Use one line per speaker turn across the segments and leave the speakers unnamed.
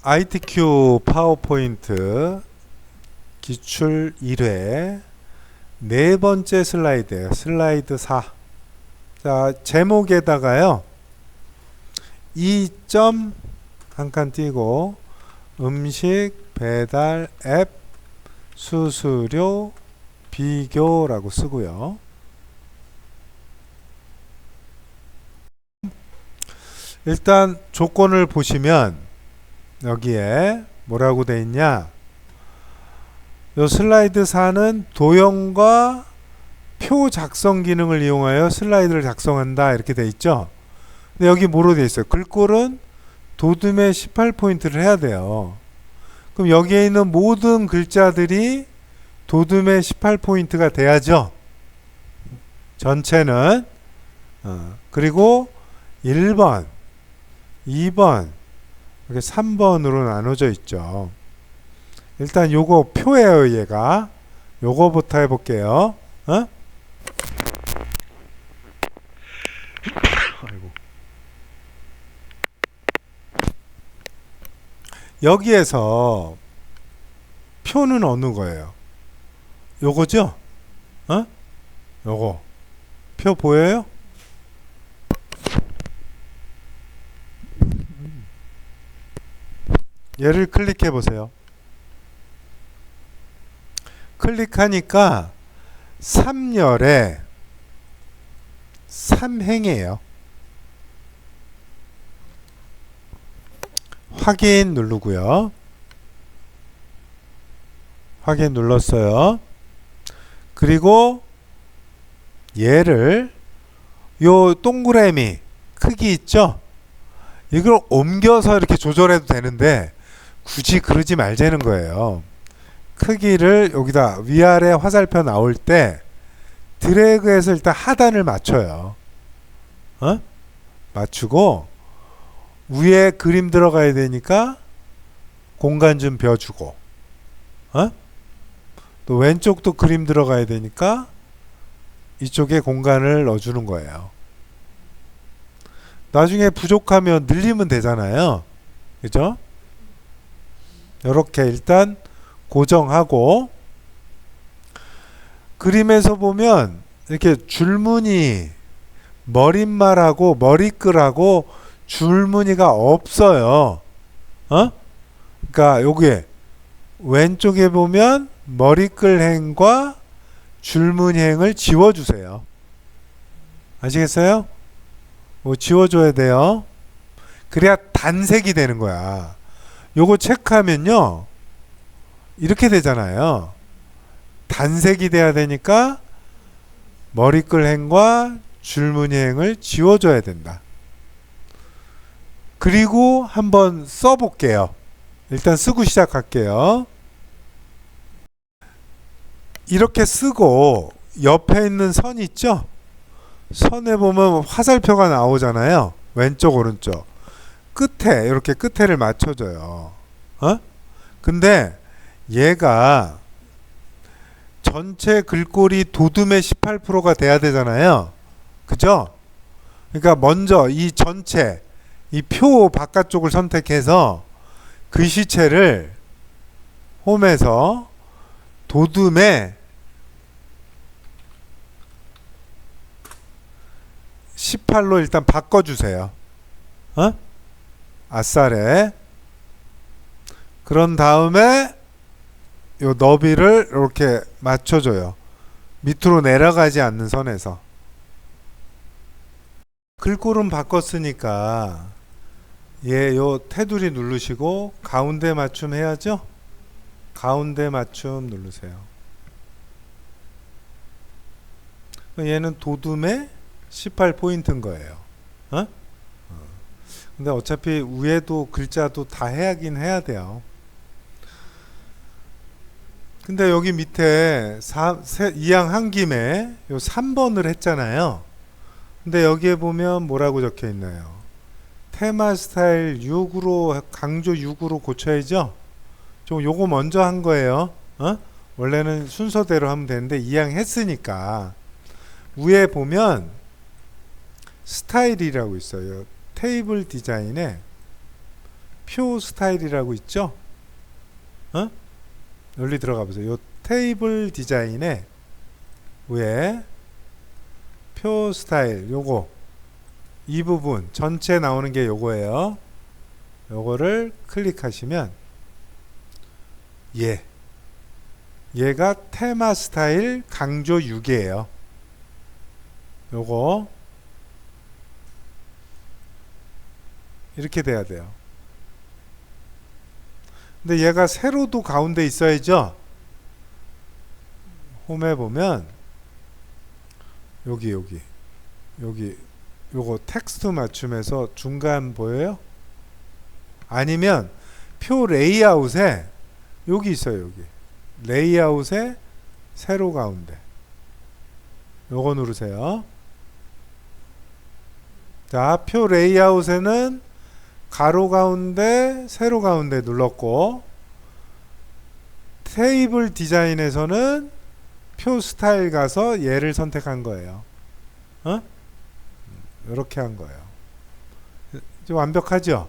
ITQ 파워포인트 기출 1회 네 번째 슬라이드예요. 슬라이드 4. 자, 제목에다가요. 2점 한 칸 띄고 음식 배달 앱 수수료 비교라고 쓰고요. 일단 조건을 보시면 여기에 뭐라고 돼 있냐? 요 슬라이드 4는 도형과 표 작성 기능을 이용하여 슬라이드를 작성한다 이렇게 돼 있죠. 근데 여기 뭐로 돼 있어요? 글꼴은 도둠에 18포인트를 해야 돼요. 그럼 여기에 있는 모든 글자들이 도둠에 18포인트가 돼야죠. 전체는 그리고 1번 2번 이렇게 3번으로 나눠져 있죠. 일단 요거 표예요. 얘가 요거부터 해볼게요. 아이고. 여기에서 표는 어느 거예요? 요거죠? 요거 표 보여요? 얘를 클릭해 보세요. 클릭하니까 3열에 3행이에요. 확인 누르고요. 확인 눌렀어요. 그리고 얘를 요 동그라미 크기 있죠? 이걸 옮겨서 이렇게 조절해도 되는데 굳이 그러지 말자는 거예요. 크기를 여기다 위아래 화살표 나올 때 드래그해서 일단 하단을 맞춰요. 맞추고 위에 그림 들어가야 되니까 공간 좀 비워주고 또 왼쪽도 그림 들어가야 되니까 이쪽에 공간을 넣어주는 거예요. 나중에 부족하면 늘리면 되잖아요. 그죠? 이렇게 일단 고정하고 그림에서 보면 이렇게 줄무늬 머릿말하고 머리글하고 줄무늬가 없어요. 그러니까 여기에 왼쪽에 보면 머리글행과 줄무늬행을 지워주세요. 아시겠어요? 지워줘야 돼요. 그래야 단색이 되는 거야. 요거 체크하면요 이렇게 되잖아요. 단색이 돼야 되니까 머리글행과 줄무늬행을 지워줘야 된다. 그리고 한번 써볼게요. 일단 쓰고 시작할게요. 이렇게 쓰고 옆에 있는 선 있죠? 선에 보면 화살표가 나오잖아요. 왼쪽 오른쪽 끝에 이렇게 끝에를 맞춰줘요. 근데 얘가 전체 글꼴이 도둠의 18%가 돼야 되잖아요. 그죠? 그러니까 먼저 이 전체 이 표 바깥쪽을 선택해서 글씨체를 홈에서 도둠의 18로 일단 바꿔주세요. 아싸래. 그런 다음에 요 너비를 이렇게 맞춰줘요. 밑으로 내려가지 않는 선에서. 글꼴은 바꿨으니까 요 테두리 누르시고 가운데 맞춤 해야죠. 가운데 맞춤 누르세요. 얘는 도둠의 18포인트인 거예요. 근데 어차피 위에도 글자도 다 해야긴 해야 돼요. 근데 여기 밑에 2항 한 김에 요 3번을 했잖아요. 근데 여기에 보면 뭐라고 적혀 있나요? 테마 스타일 6으로 강조 6으로 고쳐야죠. 좀 요거 먼저 한 거예요. 원래는 순서대로 하면 되는데 2항 했으니까 위에 보면 스타일이라고 있어요. 테이블 디자인에 표 스타일이라고 있죠? 어? 여기 들어가 보세요. 요 테이블 디자인에 위에 표 스타일 요거 이 부분 전체 나오는 게 요거예요. 요거를 클릭하시면 얘가 테마 스타일 강조 6이에요. 요거 이렇게 돼야 돼요. 근데 얘가 세로도 가운데 있어야죠. 홈에 보면 여기 요거 텍스트 맞춤에서 중간 보여요? 아니면 표 레이아웃에 여기 있어요. 여기 레이아웃에 세로 가운데 요거 누르세요. 자, 표 레이아웃에는 가로 가운데 세로 가운데 눌렀고, 테이블 디자인에서는 표 스타일 가서 얘를 선택한 거예요. 이렇게 한 거예요. 이제 완벽하죠?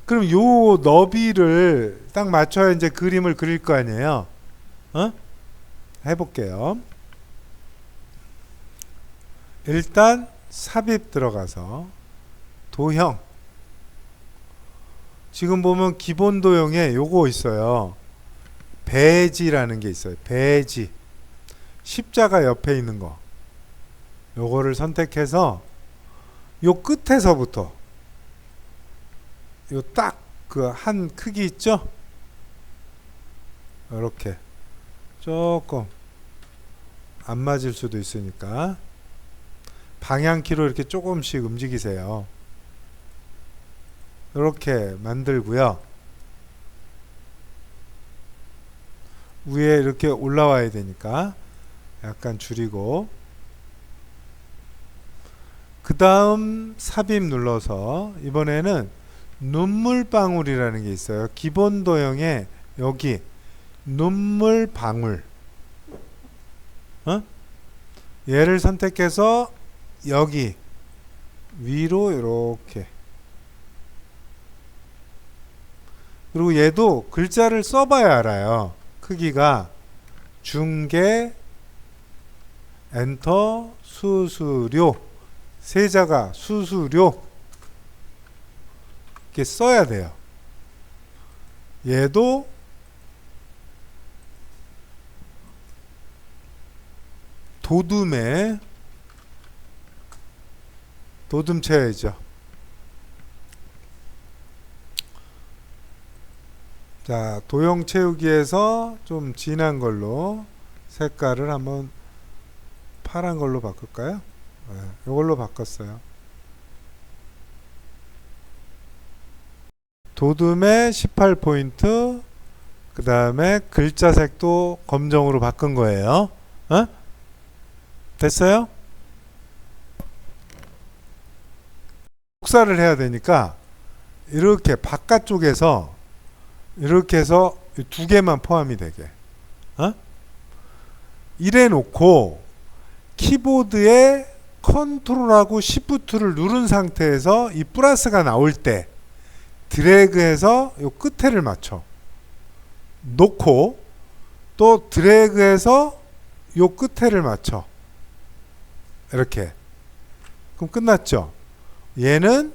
그럼 요 너비를 딱 맞춰야 이제 그림을 그릴 거 아니에요? 해볼게요. 일단 삽입 들어가서 도형. 지금 보면 기본 도형에 요거 있어요. 배지라는 게 있어요. 배지. 십자가 옆에 있는 거. 요거를 선택해서 요 끝에서부터 요 딱 그 한 크기 있죠? 이렇게 조금 안 맞을 수도 있으니까 방향키로 이렇게 조금씩 움직이세요. 이렇게 만들고요. 위에 이렇게 올라와야 되니까 약간 줄이고, 그 다음 삽입 눌러서 이번에는 눈물방울이라는 게 있어요. 기본 도형에 여기 눈물방울 얘를 선택해서 여기 위로 이렇게, 그리고 얘도 글자를 써봐야 알아요. 크기가 중개 엔터 수수료 세자가 수수료 이렇게 써야 돼요. 얘도 도둠 쳐야죠. 자, 도형 채우기에서 좀 진한 걸로 색깔을 한번 파란 걸로 바꿀까요? 네, 이걸로 바꿨어요. 도둠에 18포인트, 그 다음에 글자 색도 검정으로 바꾼 거예요. 됐어요? 복사를 해야 되니까 이렇게 바깥쪽에서 이렇게 해서 두 개만 포함이 되게 이래 놓고 키보드에 컨트롤하고 시프트를 누른 상태에서 이 플러스가 나올 때 드래그해서 요 끝에를 맞춰 놓고 또 드래그해서 요 끝에를 맞춰 이렇게. 그럼 끝났죠? 얘는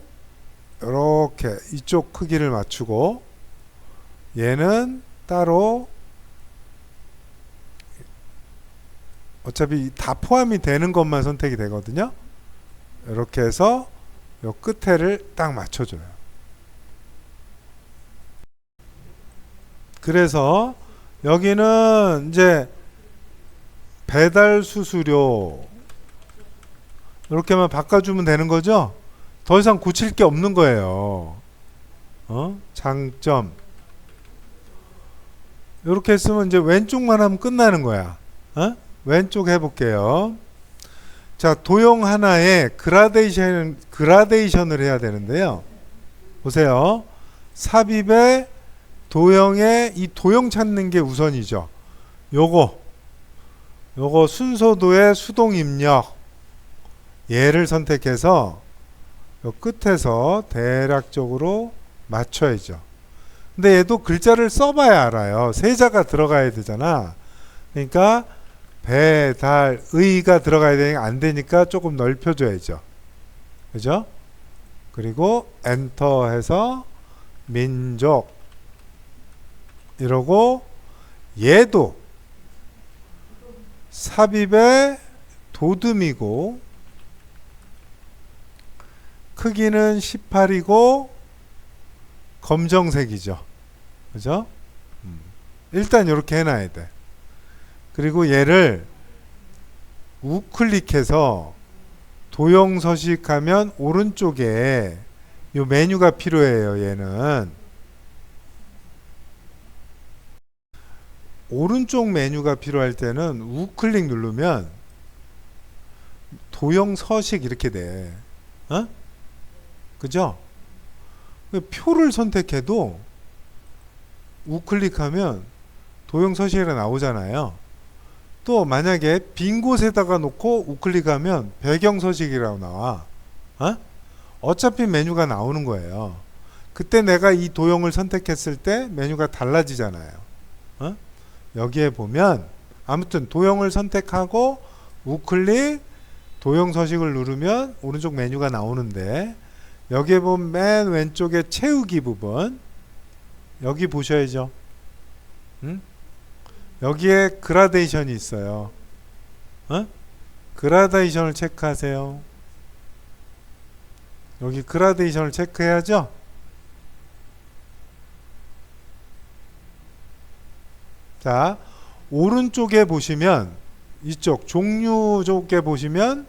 이렇게 이쪽 크기를 맞추고 얘는 따로, 어차피 다 포함이 되는 것만 선택이 되거든요. 이렇게 해서 요 끝에를 딱 맞춰줘요. 그래서 여기는 이제 배달 수수료 이렇게만 바꿔주면 되는 거죠. 더 이상 고칠 게 없는 거예요. 장점 이렇게 했으면 이제 왼쪽만 하면 끝나는 거야. 왼쪽 해볼게요. 자, 도형 하나에 그라데이션을 해야 되는데요. 보세요. 삽입에 도형에 이 도형 찾는 게 우선이죠. 요거 순서도의 수동 입력 얘를 선택해서 요 끝에서 대략적으로 맞춰야죠. 근데 얘도 글자를 써봐야 알아요. 세자가 들어가야 되잖아. 그러니까 배달의가 들어가야 되니까 안 되니까 조금 넓혀줘야죠. 그죠? 그리고 엔터 해서 민족 이러고 얘도 삽입의 도듬이고 크기는 18이고 검정색이죠. 그죠? 일단 이렇게 해놔야 돼. 그리고 얘를 우클릭해서 도형 서식하면 오른쪽에 요 메뉴가 필요해요. 얘는 오른쪽 메뉴가 필요할 때는 우클릭 누르면 도형 서식 이렇게 돼. 어? 그죠? 표를 선택해도 우클릭하면 도형 서식이 나오잖아요. 또 만약에 빈 곳에다가 놓고 우클릭하면 배경 서식이라고 나와. 어? 어차피 메뉴가 나오는 거예요. 그때 내가 이 도형을 선택했을 때 메뉴가 달라지잖아요. 어? 여기에 보면 아무튼 도형을 선택하고 우클릭 도형 서식을 누르면 오른쪽 메뉴가 나오는데 여기에 보면 맨 왼쪽에 채우기 부분 여기 보셔야죠. 응? 여기에 그라데이션이 있어요. 어? 그라데이션을 체크하세요. 여기 그라데이션을 체크해야죠. 자, 오른쪽에 보시면 이쪽 종류 쪽에 보시면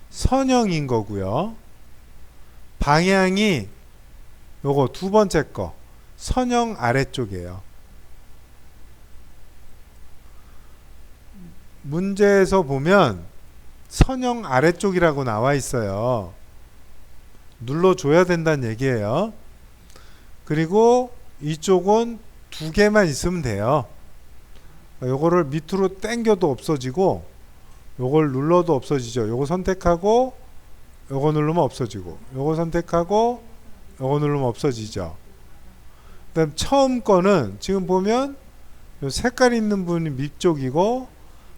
선형인 거고요. 방향이 요거 두 번째 거 선형 아래쪽이에요. 문제에서 보면 선형 아래쪽이라고 나와 있어요. 눌러줘야 된다는 얘기예요. 그리고 이쪽은 두 개만 있으면 돼요. 요거를 밑으로 당겨도 없어지고 요걸 눌러도 없어지죠. 요거 선택하고 요거 누르면 없어지고 요거 선택하고 요거 누르면 없어지죠. 그 다음 처음 거는 지금 보면 요 색깔 있는 부분이 밑쪽이고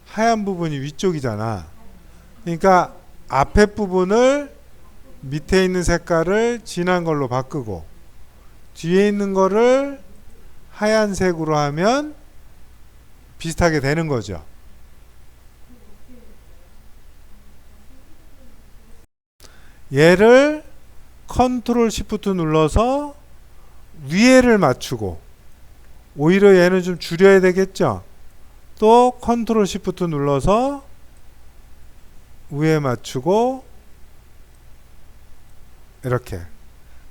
하얀 부분이 위쪽이잖아. 그러니까 앞에 부분을 밑에 있는 색깔을 진한 걸로 바꾸고 뒤에 있는 거를 하얀색으로 하면 비슷하게 되는 거죠. 얘를 컨트롤 시프트 눌러서 위에를 맞추고 오히려 얘는 좀 줄여야 되겠죠. 또 컨트롤 시프트 눌러서 위에 맞추고 이렇게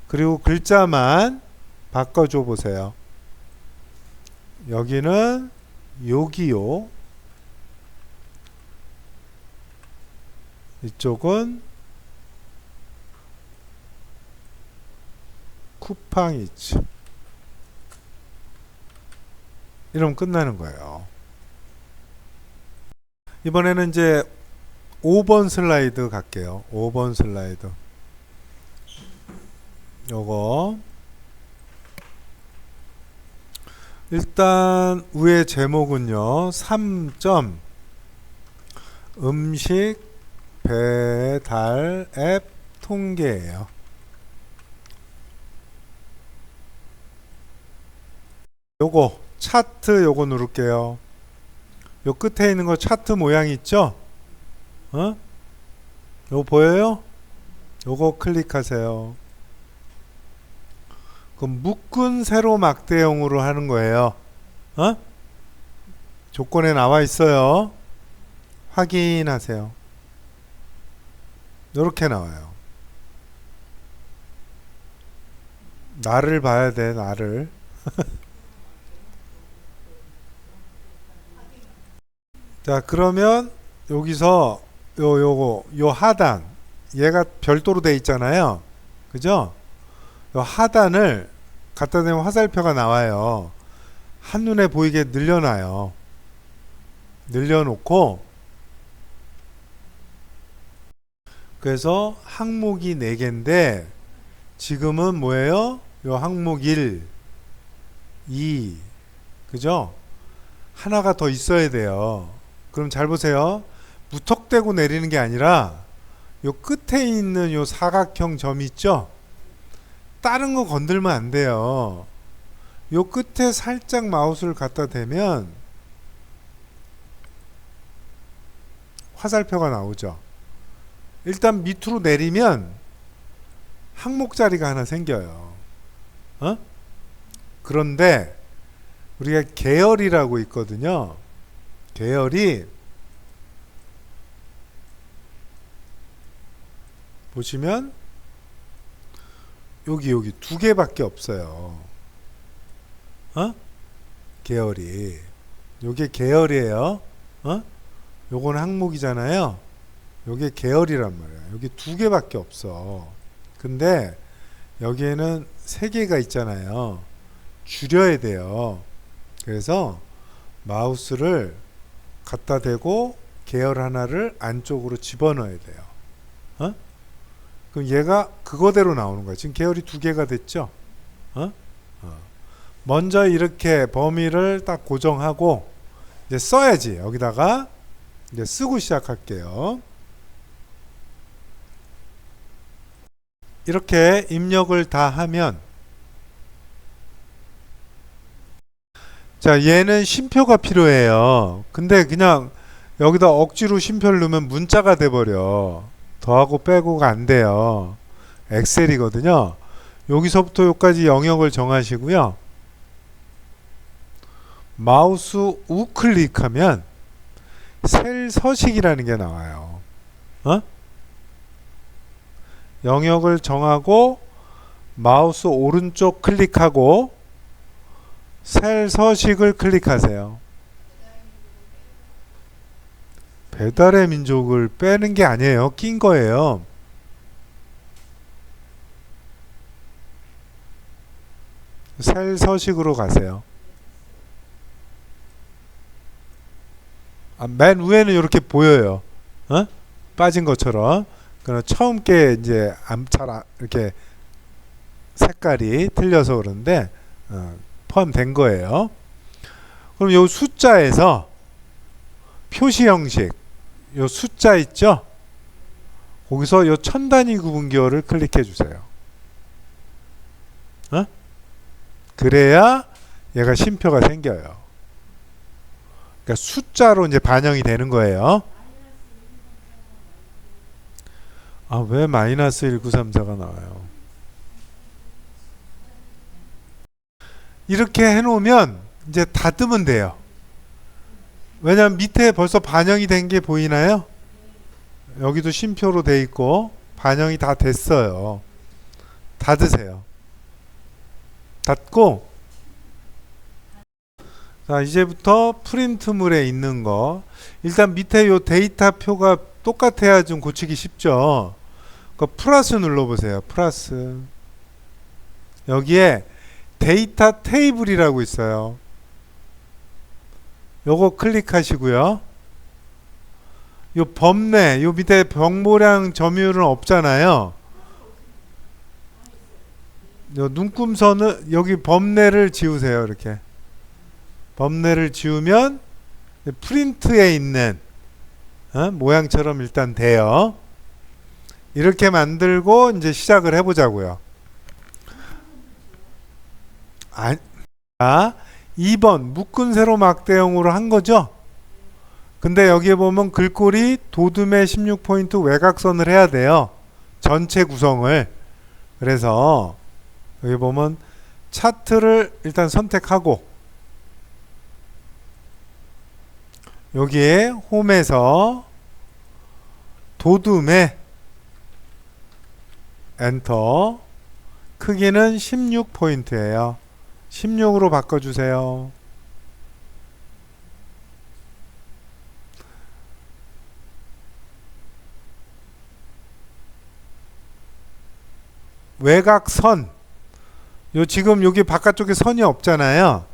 그리고 글자만 바꿔줘 보세요. 여기는 요기요. 이쪽은 쿠팡이츠. 이러면 끝나는 거예요. 이번에는 이제 5번 슬라이드 갈게요. 5번 슬라이드. 요거 일단 위에 제목은요 3점 음식 배달 앱 통계예요. 요거 차트 요거 누를게요. 요 끝에 있는 거 차트 모양 있죠? 어? 요거 보여요? 요거 클릭하세요. 그럼 묶은 세로 막대형으로 하는 거예요. 어? 조건에 나와 있어요. 확인하세요. 이렇게 나와요. 나를 봐야 돼, 나를. 자, 그러면 여기서 요 하단 얘가 별도로 돼 있잖아요. 그죠? 요 하단을 갖다 대면 화살표가 나와요. 한눈에 보이게 늘려놔요. 늘려놓고 그래서 항목이 4개인데 지금은 뭐예요? 요 항목 1, 2, 그죠? 하나가 더 있어야 돼요. 그럼 잘 보세요. 무턱대고 내리는 게 아니라 요 끝에 있는 요 사각형 점 있죠? 다른 거 건들면 안 돼요. 요 끝에 살짝 마우스를 갖다 대면 화살표가 나오죠. 일단 밑으로 내리면 항목 자리가 하나 생겨요. 어? 그런데 우리가 계열이라고 있거든요. 계열이 보시면 여기 두 개밖에 없어요. 어? 계열이 요게 계열이에요. 어? 요건 항목이잖아요. 요게 계열이란 말이야. 여기 두 개밖에 없어. 근데 여기에는 세 개가 있잖아요. 줄여야 돼요. 그래서 마우스를 갖다 대고 계열 하나를 안쪽으로 집어넣어야 돼요. 어? 그럼 얘가 그거대로 나오는 거야. 지금 계열이 두 개가 됐죠? 어? 먼저 이렇게 범위를 딱 고정하고 이제 써야지. 여기다가 이제 쓰고 시작할게요. 이렇게 입력을 다 하면 자, 얘는 쉼표가 필요해요. 근데 그냥 여기다 억지로 쉼표를 넣으면 문자가 돼버려. 더하고 빼고가 안 돼요. 엑셀이거든요. 여기서부터 여기까지 영역을 정하시고요. 마우스 우클릭하면 셀 서식이라는 게 나와요. 어? 영역을 정하고 마우스 오른쪽 클릭하고 셀 서식을 클릭하세요. 배달의 민족을 빼는 게 아니에요. 낀 거예요. 셀 서식으로 가세요. 맨 위에는 이렇게 보여요. 어? 빠진 것처럼. 그러나 처음 게 이제 잘 이렇게 색깔이 틀려서 그런데 포함된 거예요. 그럼 요 숫자에서 표시 형식, 요 숫자 있죠? 거기서 요 천 단위 구분기호를 클릭해 주세요. 어? 그래야 얘가 쉼표가 생겨요. 그러니까 숫자로 이제 반영이 되는 거예요. 아, 왜 마이너스 1934가 나와요? 이렇게 해놓으면 이제 닫으면 돼요. 왜냐면 밑에 벌써 반영이 된 게 보이나요? 여기도 쉼표로 돼 있고 반영이 다 됐어요. 닫으세요. 닫고 자, 이제부터 프린트물에 있는 거 일단 밑에 요 데이터표가 똑같아야 좀 고치기 쉽죠. 그 플러스 눌러보세요. 플러스. 여기에 데이터 테이블이라고 있어요. 요거 클릭하시고요. 요 범례, 요 밑에 병모량 점유율은 없잖아요. 요 눈금선은 여기 범례를 지우세요. 이렇게 범례를 지우면 프린트에 있는 모양처럼 일단 돼요. 이렇게 만들고 이제 시작을 해보자고요. 아, 2번 묶은 세로 막대형으로 한 거죠. 근데 여기에 보면 글꼴이 도둠의 16포인트 외곽선을 해야 돼요. 전체 구성을. 그래서 여기 보면 차트를 일단 선택하고 여기에 홈에서 도둠에 엔터. 크기는 16포인트예요. 16으로 바꿔주세요. 외곽선. 요 지금 여기 바깥쪽에 선이 없잖아요.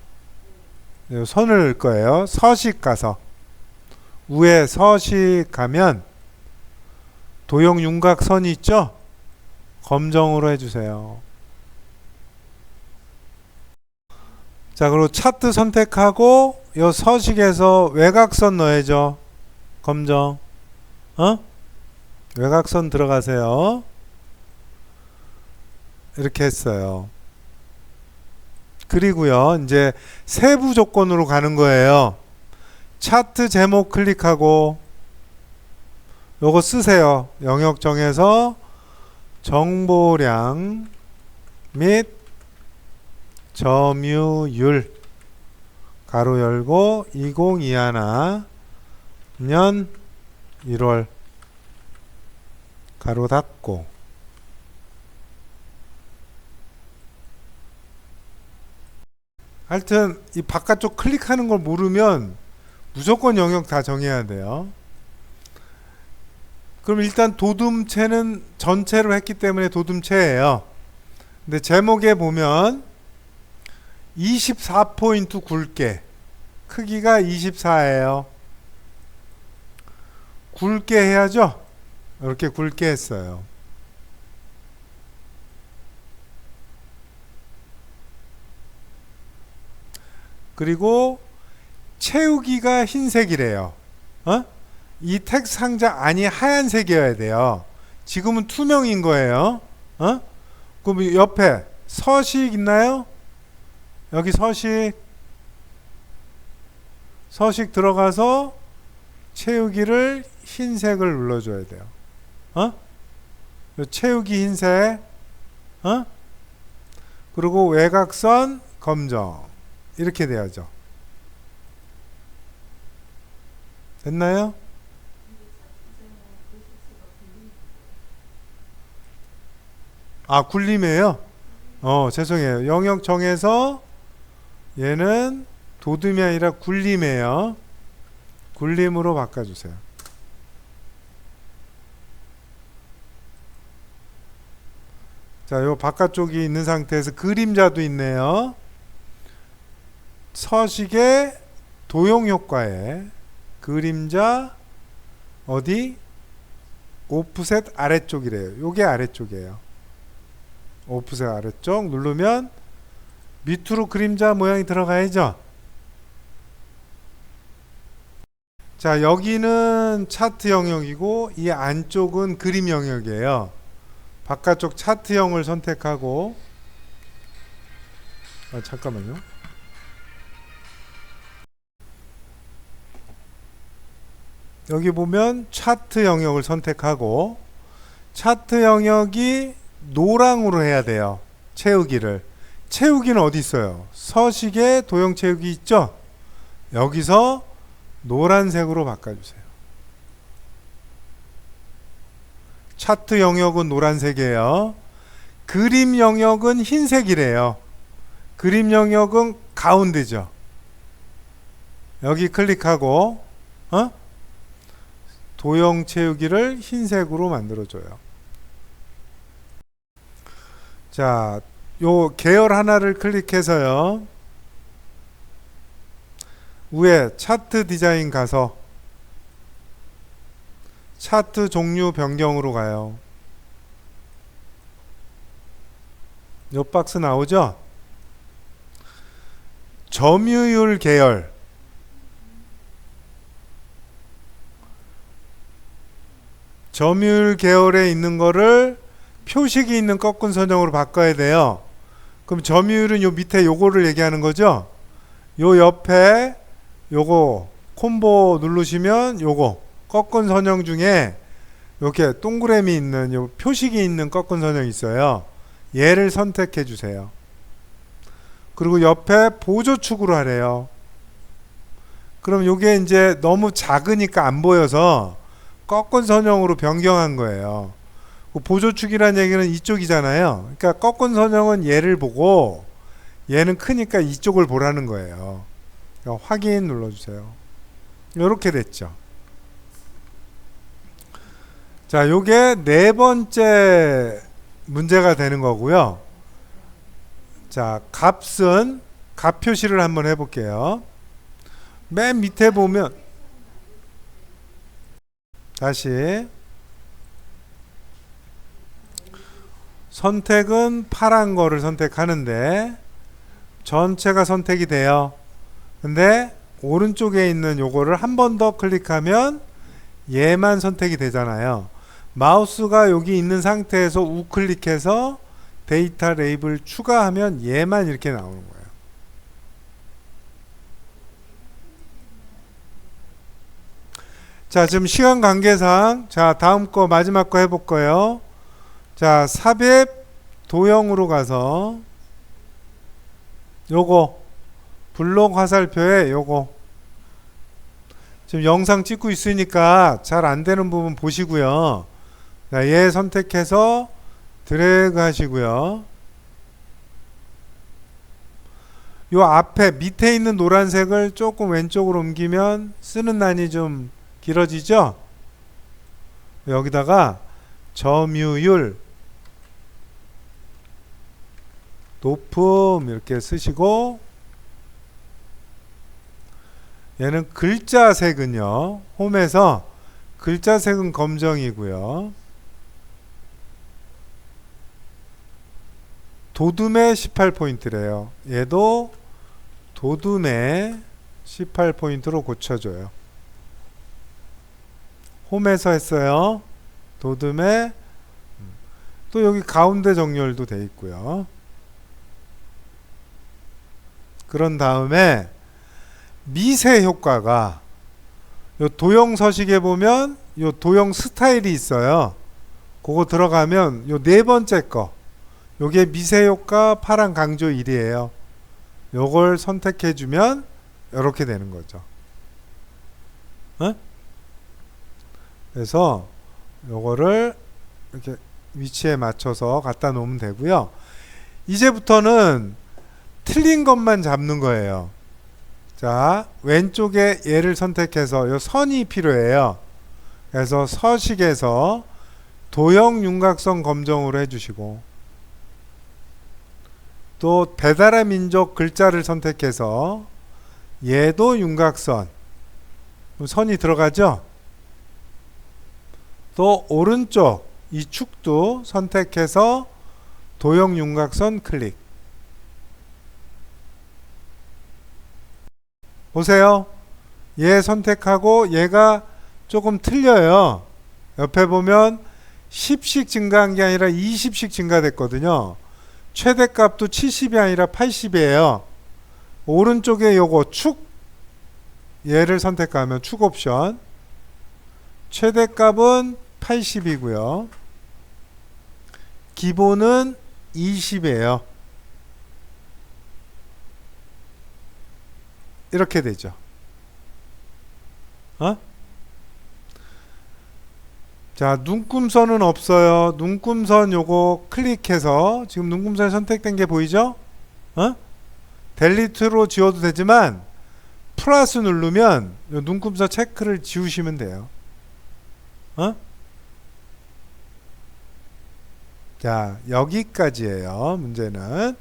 요 선을 넣을 거예요. 서식 가서 위에 서식 가면 도형 윤곽선이 있죠? 검정으로 해주세요. 자, 그리고 차트 선택하고 요 서식에서 외곽선 넣어야죠. 검정. 외곽선 들어가세요. 이렇게 했어요. 그리고요, 이제 세부 조건으로 가는 거예요. 차트 제목 클릭하고 요거 쓰세요. 영역 정해서 정보량 및 점유율 가로 열고 2021년 1월 가로 닫고 하여튼 이 바깥쪽 클릭하는 걸 모르면 무조건 영역 다 정해야 돼요. 그럼 일단 도둠체는 전체로 했기 때문에 도둠체예요. 근데 제목에 보면 24포인트 굵게, 크기가 24예요. 굵게 해야죠. 이렇게 굵게 했어요. 그리고 채우기가 흰색이래요. 이 텍 상자 안이 하얀색이어야 돼요. 지금은 투명인 거예요. 그럼 옆에 서식 있나요? 여기 서식 들어가서 채우기를 흰색을 눌러줘야 돼요. 채우기 흰색. 그리고 외곽선 검정. 이렇게 돼야죠. 됐나요? 아, 굴림이에요? 죄송해요. 영역 정해서 얘는 도둠이 아니라 굴림이에요. 굴림으로 바꿔주세요. 자, 요 바깥쪽이 있는 상태에서 그림자도 있네요. 서식의 도용 효과에 그림자 어디? 오프셋 아래쪽이래요. 요게 아래쪽이에요. 오프셋 아래쪽 누르면 밑으로 그림자 모양이 들어가야죠. 자, 여기는 차트 영역이고 이 안쪽은 그림 영역이에요. 바깥쪽 차트형을 선택하고 잠깐만요. 여기 보면 차트 영역을 선택하고 차트 영역이 노랑으로 해야 돼요. 채우기를. 채우기는 어디 있어요? 서식에 도형 채우기 있죠? 여기서 노란색으로 바꿔주세요. 차트 영역은 노란색이에요. 그림 영역은 흰색이래요. 그림 영역은 가운데죠. 여기 클릭하고 도형 채우기를 흰색으로 만들어줘요. 자, 요 계열 하나를 클릭해서요. 위에 차트 디자인 가서 차트 종류 변경으로 가요. 요 박스 나오죠? 점유율 계열. 점유율 계열에 있는 거를 표식이 있는 꺾은 선형으로 바꿔야 돼요. 그럼 점유율은 요 밑에 요거를 얘기하는 거죠? 요 옆에 요거 콤보 누르시면 요거 꺾은 선형 중에 이렇게 동그라미 있는 요 표식이 있는 꺾은 선형이 있어요. 얘를 선택해 주세요. 그리고 옆에 보조축으로 하래요. 그럼 요게 이제 너무 작으니까 안 보여서 꺾은 선형으로 변경한 거예요. 보조축이라는 얘기는 이쪽이잖아요. 그러니까 꺾은 선형은 얘를 보고 얘는 크니까 이쪽을 보라는 거예요. 그러니까 확인 눌러주세요. 이렇게 됐죠. 자, 요게 네 번째 문제가 되는 거고요. 자, 값은 값 표시를 한번 해볼게요. 맨 밑에 보면 다시 선택은 파란 거를 선택하는데 전체가 선택이 돼요. 근데 오른쪽에 있는 요거를 한 번 더 클릭하면 얘만 선택이 되잖아요. 마우스가 여기 있는 상태에서 우클릭해서 데이터 레이블 추가하면 얘만 이렇게 나오는 거예요. 자, 지금 시간 관계상 자, 다음 거 마지막 거 해볼 거예요. 자, 삽입 도형으로 가서 요거 블록 화살표에 요거 지금 영상 찍고 있으니까 잘 안되는 부분 보시고요. 자, 얘 선택해서 드래그 하시고요. 요 앞에 밑에 있는 노란색을 조금 왼쪽으로 옮기면 쓰는 난이 좀 길어지죠? 여기다가 점유율 높음 이렇게 쓰시고, 얘는 글자색은요, 홈에서 글자색은 검정이고요, 도둠에 18포인트래요. 얘도 도둠에 18포인트로 고쳐줘요. 홈에서 했어요. 도둠에 또 여기 가운데 정렬도 돼 있고요. 그런 다음에 미세 효과가 요 도형 서식에 보면 요 도형 스타일이 있어요. 그거 들어가면 요 네 번째 거, 요게 미세 효과 파란 강조 1이에요. 요걸 선택해 주면 이렇게 되는 거죠. 어? 그래서 요거를 이렇게 위치에 맞춰서 갖다 놓으면 되고요. 이제부터는 틀린 것만 잡는 거예요. 자, 왼쪽에 얘를 선택해서 요 선이 필요해요. 그래서 서식에서 도형 윤곽선 검정으로 해주시고, 또 배달의 민족 글자를 선택해서 얘도 윤곽선 선이 들어가죠. 또 오른쪽 이 축도 선택해서 도형 윤곽선 클릭. 보세요. 얘 선택하고 얘가 조금 틀려요. 옆에 보면 10씩 증가한 게 아니라 20씩 증가됐거든요. 최대값도 70이 아니라 80이에요. 오른쪽에 요거 축, 얘를 선택하면 축 옵션, 최대값은 80이고요. 기본은 20이에요. 이렇게 되죠. 자, 눈금선은 없어요. 눈금선 요거 클릭해서 지금 눈금선이 선택된 게 보이죠? 델리트로 지워도 되지만 플러스 누르면 요 눈금선 체크를 지우시면 돼요. 자, 여기까지예요. 문제는.